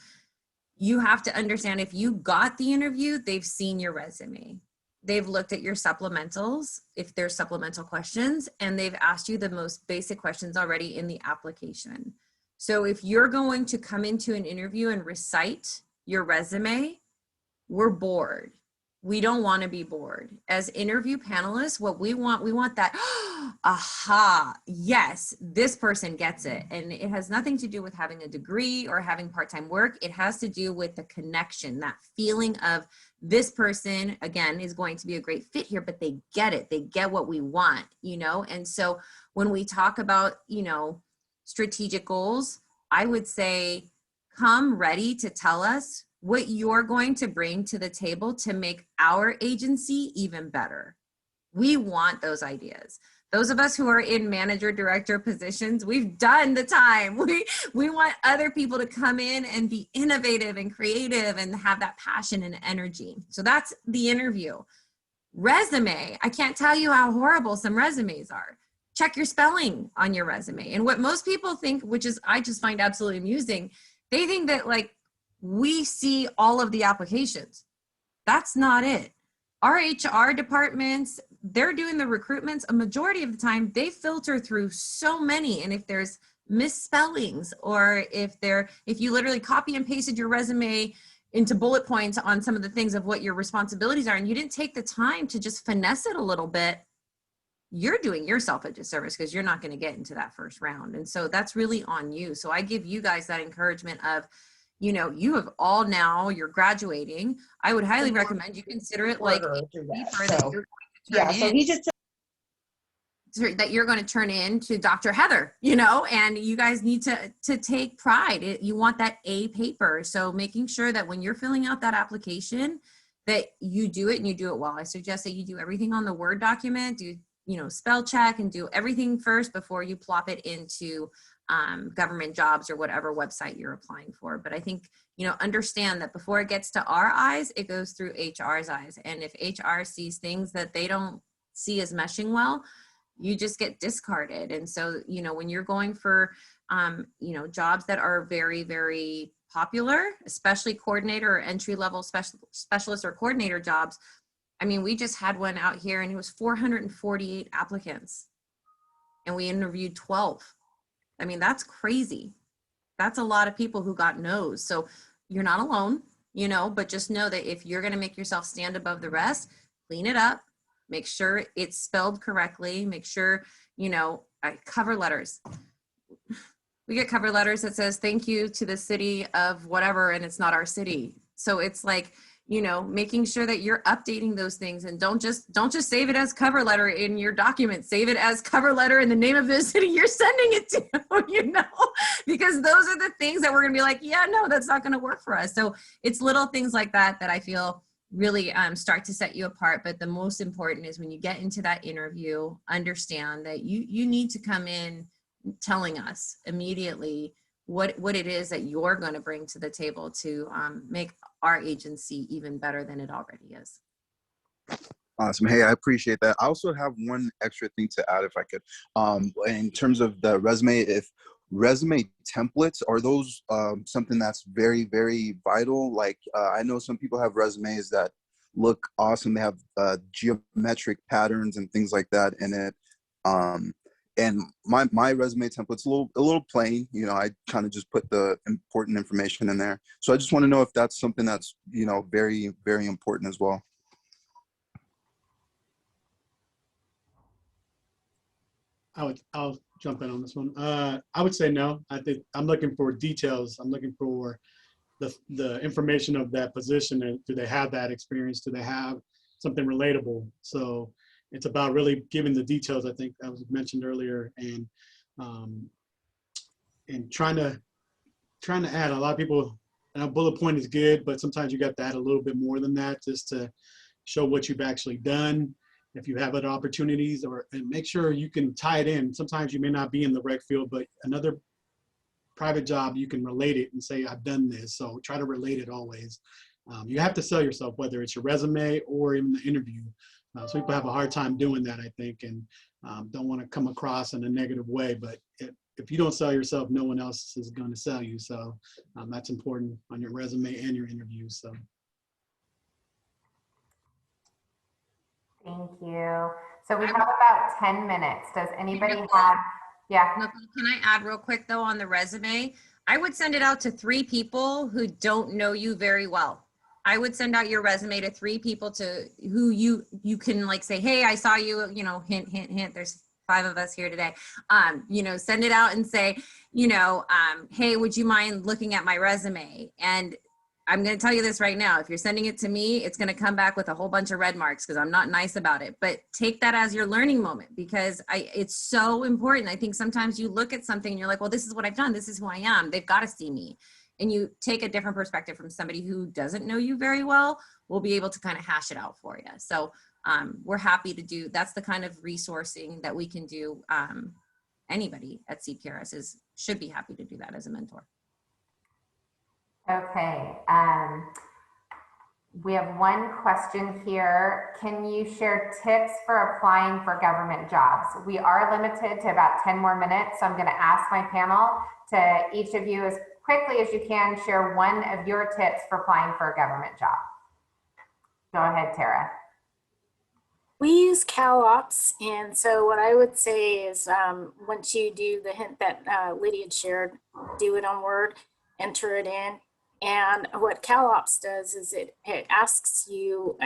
C: you have to understand, if you got the interview, they've seen your resume. They've looked at your supplementals, if there's supplemental questions, and they've asked you the most basic questions already in the application. So if you're going to come into an interview and recite your resume, we're bored. We don't want to be bored. As interview panelists, what we want that, aha, yes, this person gets it. And it has nothing to do with having a degree or having part-time work. It has to do with the connection, that feeling of this person, again, is going to be a great fit here, but they get it. They get what we want, you know? And so when we talk about, you know, strategic goals, I would say, come ready to tell us what you're going to bring to the table to make our agency even better. We want those ideas. Those of us who are in manager director positions, we've done the time. We want other people to come in and be innovative and creative and have that passion and energy. So that's the interview. Resume, I can't tell you how horrible some resumes are. Check your spelling on your resume. And what most people think, which is I just find absolutely amusing, they think that like we see all of the applications. That's not it. Our HR departments, they're doing the recruitments. A majority of the time, they filter through so many. And if there's misspellings or if you literally copy and pasted your resume into bullet points on some of the things of what your responsibilities are, and you didn't take the time to just finesse it a little bit, you're doing yourself a disservice because you're not going to get into that first round. And so that's really on you. So I give you guys that encouragement of, you know, you have all now, you're graduating. I would highly recommend you consider it like a paper that you're going to turn in. That you're going to turn in to Dr. Heather, you know, and you guys need to take pride. You want that A paper. So making sure that when you're filling out that application, that you do it and you do it well. I suggest that you do everything on the Word document, spell check and do everything first before you plop it into government jobs or whatever website you're applying for. But I think, understand that before it gets to our eyes, it goes through HR's eyes. And if HR sees things that they don't see as meshing well, you just get discarded. And so, when you're going for, jobs that are very, very popular, especially coordinator or entry-level specialist or coordinator jobs, I mean, we just had one out here and it was 448 applicants and we interviewed 12. I mean, that's crazy. That's a lot of people who got no's. So you're not alone, but just know that if you're going to make yourself stand above the rest, clean it up, make sure it's spelled correctly, make sure, cover letters. We get cover letters that says, thank you to the city of whatever, and it's not our city. So it's like, making sure that you're updating those things and don't just save it as cover letter in your document, save it as cover letter in the name of the city you're sending it to, because those are the things that we're going to be like, yeah, no, that's not going to work for us. So it's little things like that I feel really start to set you apart. But the most important is when you get into that interview, understand that you need to come in telling us immediately what it is that you're going to bring to the table to make our agency even better than it already is.
H: Awesome. Hey, I appreciate that. I also have one extra thing to add if I could. In terms of the resume, if resume templates, are those something that's very, very vital? Like I know some people have resumes that look awesome. They have geometric patterns and things like that in it. And my resume template's a little plain. I kind of just put the important information in there. So I just want to know if that's something that's, very, very important as well.
E: I'll jump in on this one. I would say no. I think I'm looking for details. I'm looking for the information of that position. And do they have that experience? Do they have something relatable? So it's about really giving the details, I think that was mentioned earlier, and trying to add. A lot of people, bullet point is good, but sometimes you got to add a little bit more than that just to show what you've actually done. If you have other opportunities, and make sure you can tie it in. Sometimes you may not be in the rec field, but another private job, you can relate it and say, I've done this. So try to relate it always. You have to sell yourself, whether it's your resume or in the interview. So people have a hard time doing that, I think, and don't want to come across in a negative way. But if you don't sell yourself, no one else is going to sell you. So that's important on your resume and your interviews. So.
A: Thank you. So we have about 10 minutes. Does anybody have, yeah.
C: Can I add real quick though on the resume? I would send it out to 3 people who don't know you very well. I would send out your resume to 3 people who you can like say, hey, I saw you, hint, hint, hint. There's 5 of us here today. Send it out and say, hey, would you mind looking at my resume? And I'm going to tell you this right now. If you're sending it to me, it's going to come back with a whole bunch of red marks because I'm not nice about it. But take that as your learning moment because it's so important. I think sometimes you look at something and you're like, well, this is what I've done. This is who I am. They've got to see me. And you take a different perspective from somebody who doesn't know you very well, will be able to kind of hash it out for you. So we're happy to do, that's the kind of resourcing that we can do. Anybody at CPRS should be happy to do that as a mentor.
A: Okay. We have one question here. Can you share tips for applying for government jobs? We are limited to about 10 more minutes, so I'm going to ask my panel to each of you as quickly as you can share one of your tips for applying for a government job. Go ahead, Tara.
B: We use CalOps, and so what I would say is once you do the hint that Lydia had shared, do it on Word, enter it in. And what CalOps does is it asks you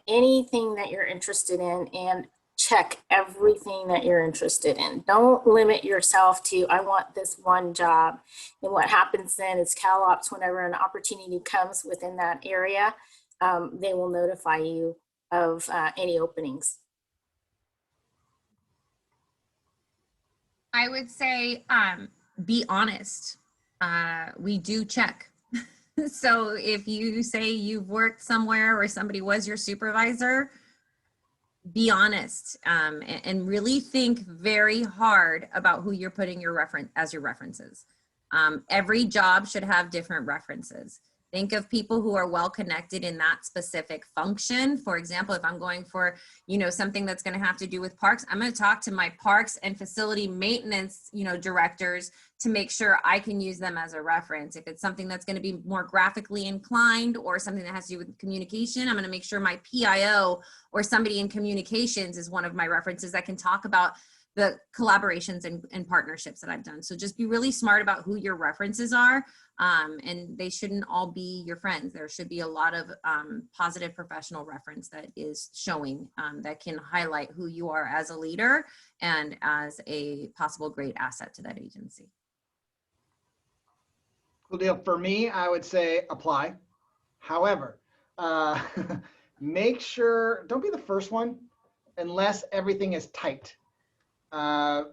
B: anything that you're interested in and check everything that you're interested in. Don't limit yourself to, I want this one job. And what happens then is CalOps, whenever an opportunity comes within that area, they will notify you of any openings.
C: I would say be honest. We do check. So if you say you've worked somewhere or somebody was your supervisor, be honest and really think very hard about who you're putting your references. Every job should have different references. Think of people who are well connected in that specific function. For example, if I'm going for, something that's going to have to do with parks, I'm going to talk to my parks and facility maintenance, directors to make sure I can use them as a reference. If it's something that's going to be more graphically inclined or something that has to do with communication, I'm going to make sure my PIO or somebody in communications is one of my references that can talk about the collaborations and partnerships that I've done. So just be really smart about who your references are. And they shouldn't all be your friends. There should be a lot of positive professional reference that is showing that can highlight who you are as a leader and as a possible great asset to that agency.
D: Cool deal. For me, I would say apply. However, make sure, don't be the first one unless everything is typed. I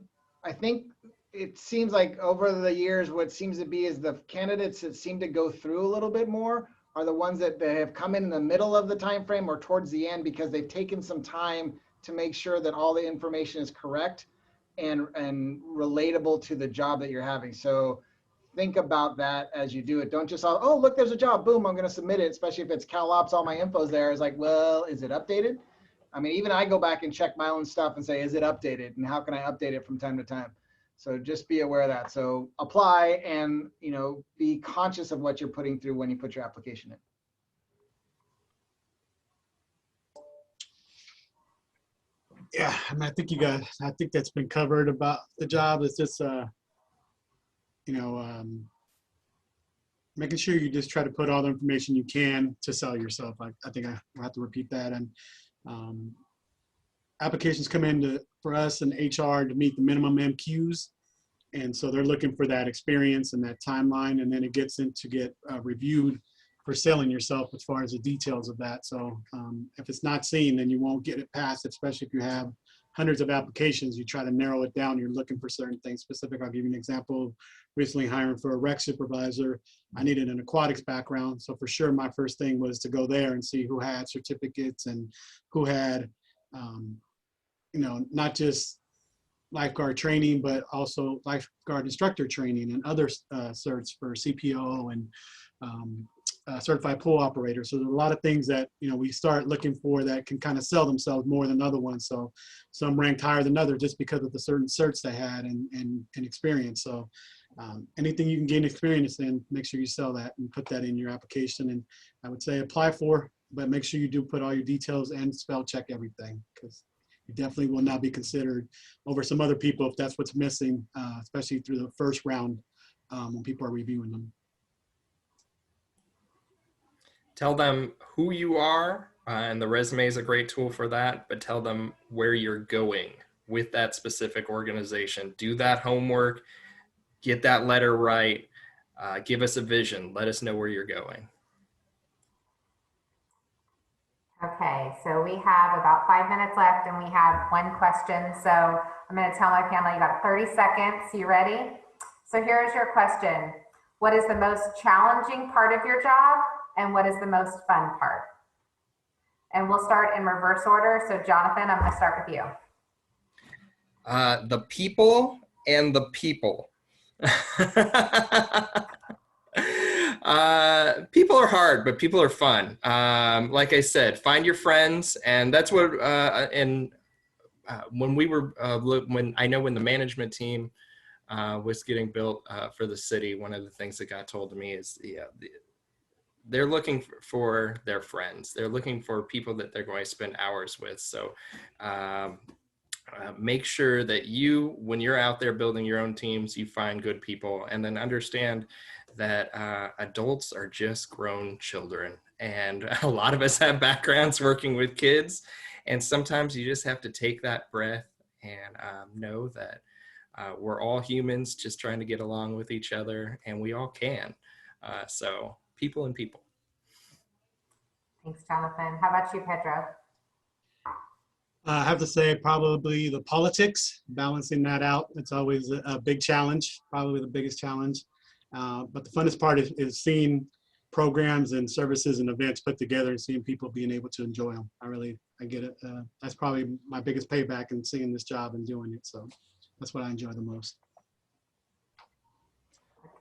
D: think it seems like over the years, what seems to be is the candidates that seem to go through a little bit more are the ones that they have come in the middle of the time frame or towards the end because they've taken some time to make sure that all the information is correct and relatable to the job that you're having. So think about that as you do it. Don't just, oh, look, there's a job. Boom, I'm going to submit it, especially if it's CalOps, all my info's there. It's like, well, is it updated? I mean, even I go back and check my own stuff and say, is it updated? And how can I update it from time to time? So just be aware of that. So apply and, be conscious of what you're putting through when you put your application in.
E: Yeah, I mean, I think that's been covered about the job. It's just, making sure you just try to put all the information you can to sell yourself. I think I have to repeat that. And applications come in for us and HR to meet the minimum MQs. And so they're looking for that experience and that timeline. And then it gets into get reviewed for selling yourself as far as the details of that. So if it's not seen, then you won't get it passed, especially if you have hundreds of applications. You try to narrow it down. You're looking for certain things specific. I'll give you an example. Recently hiring for a rec supervisor, I needed an aquatics background. So for sure, my first thing was to go there and see who had certificates and who had, not just lifeguard training, but also lifeguard instructor training and other certs for CPO and certified pool operator. So there's a lot of things that, we start looking for that can kind of sell themselves more than other ones. So some ranked higher than others just because of the certain certs they had and experience. So anything you can gain experience in, make sure you sell that and put that in your application. And I would say apply for, but make sure you do put all your details and spell check everything, because you definitely will not be considered over some other people if that's what's missing, especially through the first round when people are reviewing them.
F: Tell them who you are, and the resume is a great tool for that, but tell them where you're going with that specific organization. Do that homework, get that letter right, give us a vision, let us know where you're going.
A: Okay, so we have about 5 minutes left and we have one question. So I'm going to tell my panel you got 30 seconds. You ready? So here's your question. What is the most challenging part of your job and what is the most fun part? And we'll start in reverse order. So Jonathan, I'm going to start with you.
F: The people and the people. People are hard, but people are fun. Like I said, find your friends, and that's what. When we were, when the management team was getting built for the city, one of the things that got told to me is, they're looking for their friends. They're looking for people that they're going to spend hours with. So make sure that when you're out there building your own teams, you find good people, and then understand that adults are just grown children. And a lot of us have backgrounds working with kids. And sometimes you just have to take that breath and know that we're all humans just trying to get along with each other, and we all can. So people and people.
A: Thanks, Jonathan. How about you, Pedro?
E: I have to say probably the politics, balancing that out. It's always a big challenge, probably the biggest challenge. But the funnest part is seeing programs and services and events put together and seeing people being able to enjoy them. I get it. That's probably my biggest payback in seeing this job and doing it. So that's what I enjoy the most.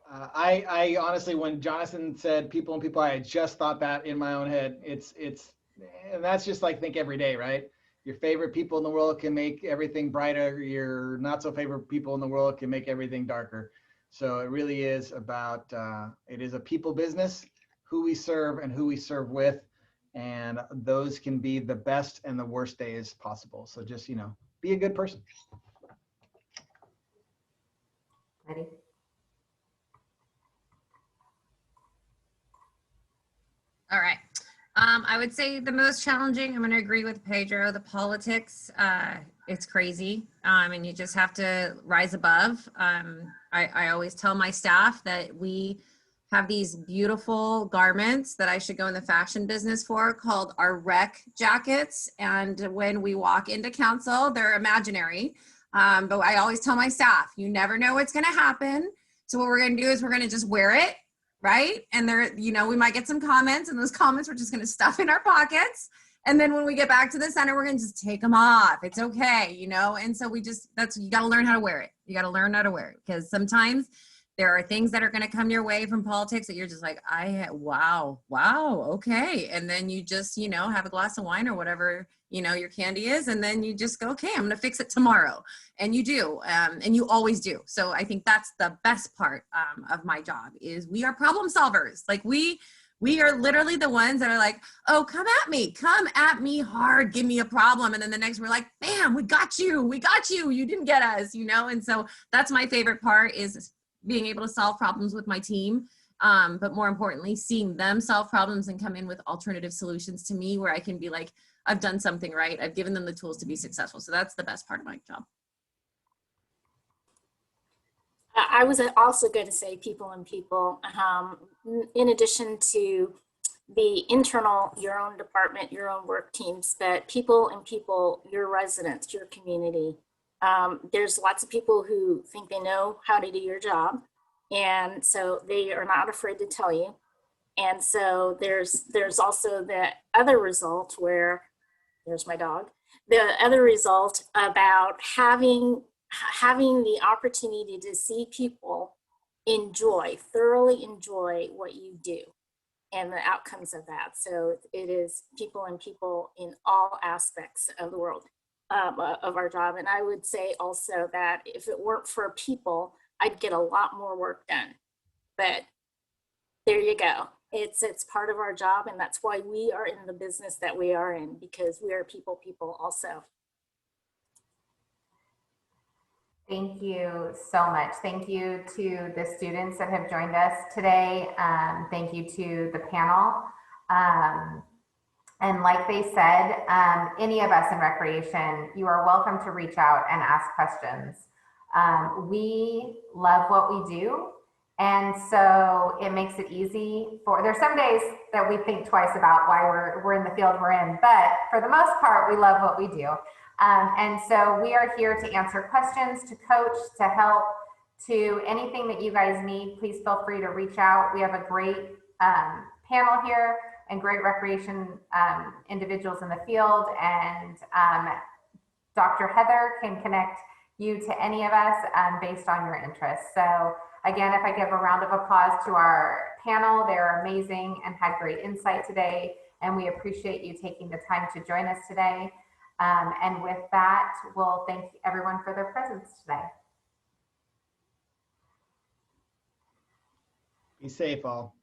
D: I honestly, when Jonathan said people and people, I just thought that in my own head. And that's just like think every day, right? Your favorite people in the world can make everything brighter. Your not so favorite people in the world can make everything darker. So it really is about, it is a people business, who we serve and who we serve with. And those can be the best and the worst days possible. So just, be a good person.
A: Ready?
C: All right. I would say the most challenging, I'm going to agree with Pedro, the politics, it's crazy. And you just have to rise above. I always tell my staff that we have these beautiful garments that I should go in the fashion business for called our Rec jackets. And when we walk into council, they're imaginary. But I always tell my staff, you never know what's going to happen. So what we're going to do is we're going to just wear it. Right. And we might get some comments, and those comments we're just going to stuff in our pockets. And then when we get back to the center, we're going to just take them off. It's okay. And so you got to learn how to wear it. You got to learn how to wear it, because sometimes there are things that are going to come your way from politics that you're just like, wow, okay. And then you just, have a glass of wine or whatever, your candy is. And then you just go, okay, I'm going to fix it tomorrow. And you do. And you always do. So I think that's the best part of my job is we are problem solvers. Like we are literally the ones that are like, oh, come at me hard, give me a problem. And then the next we're like, bam, we got you, you didn't get us, And so that's my favorite part is being able to solve problems with my team. But more importantly, seeing them solve problems and come in with alternative solutions to me where I can be like, I've done something right. I've given them the tools to be successful. So that's the best part of my job.
B: I was also going to say people and people, in addition to the internal, your own department, your own work teams, but people and people, your residents, your community. There's lots of people who think they know how to do your job. And so they are not afraid to tell you. And so there's also the other result where, there's my dog, the other result about having the opportunity to see people thoroughly enjoy what you do and the outcomes of that. So it is people and people in all aspects of the world. Of our job. And I would say also that if it weren't for people, I'd get a lot more work done. But there you go. It's part of our job, and that's why we are in the business that we are in, because we are people also.
A: Thank you so much. Thank you to the students that have joined us today. Thank you to the panel. And like they said, any of us in recreation, you are welcome to reach out and ask questions. We love what we do. And so it makes it easy there's some days that we think twice about why we're in the field we're in, but for the most part, we love what we do. And so we are here to answer questions, to coach, to help, to anything that you guys need. Please feel free to reach out. We have a great panel here. and great recreation individuals in the field. And Dr. Heather can connect you to any of us based on your interests. So again, if I give a round of applause to our panel, they're amazing and had great insight today. And we appreciate you taking the time to join us today. And with that, we'll thank everyone for their presence today.
D: Be safe all.